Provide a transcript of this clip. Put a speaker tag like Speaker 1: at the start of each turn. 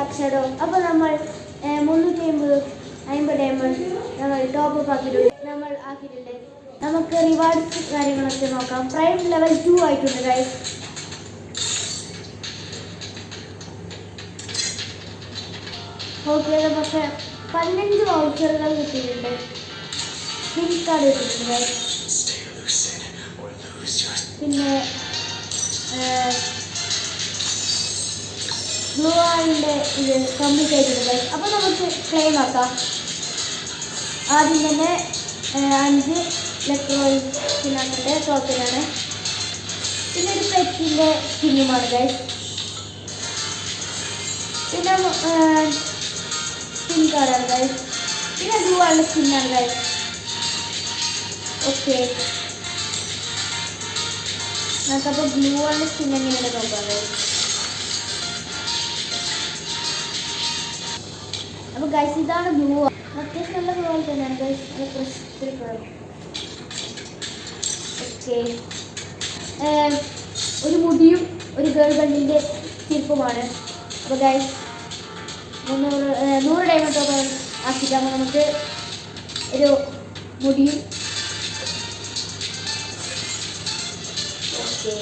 Speaker 1: Dark shadow. അപ്പോൾ നമ്മൾ 350 diamond നമ്മൾ ടോപ്പ് അപ്പ് ആക്കിയിട്ടുണ്ട്. നമുക്ക് റിവാർഡ്സ് കാര്യങ്ങളൊക്കെ നോക്കാം. പ്രൈം ലെവൽ 2 ആയിട്ടുണ്ട് ഗൈസ്. ഓക്കെ, നമുക്ക് 15 വൗച്ചറുകൾ കിട്ടിയിട്ടുണ്ട്. സ്പിൻ കാർഡ് കിട്ടിയിട്ടുണ്ട് ഗൈസ്. പിന്നെ ബ്ലൂ ആളിൻ്റെ ഇത് കംപ്ലീറ്റ് ആയിട്ടുണ്ട് ഗൈസ്. അപ്പോൾ നമുക്ക് ക്ലെയിം ആക്കാം. ആദ്യം തന്നെ 5 ഇലക്ട്രോയിൽ സ്കിന്നാണ്, ടോക്കനാണ്. പിന്നെ ഒരു പെറ്റിൻ്റെ സ്കിന്നുമാണ് ഗൈസ്. പിന്നെ സ്കിൻ കാർഡാണ് ഗൈസ്. പിന്നെ ബ്ലൂ ആളുടെ സ്കിന്നാണ് ഗൈസ്. ഓക്കെ, നമുക്കപ്പോൾ ബ്ലൂ ആളുടെ സ്കിൻ എങ്ങനെയാണ് നോക്കാം ഗൈസ്. അപ്പോൾ ഗൈസ് ഇതാണ് ബ്ലൂ. അത്യാവശ്യം നല്ല പോലെ തന്നെയാണ് ഗൈസ്. ഓക്കെ, ഒരു മുടിയും ഒരു ഗേൾ ബണ്ടിൻ്റെ ചെരുപ്പുമാണ്. അപ്പോൾ ഗൈസ് 100 ഡയമണ്ട് ടോപ്പ് ആക്കിയിട്ടാകുമ്പോൾ നമുക്ക് ഒരു മുടിയും ഓക്കെ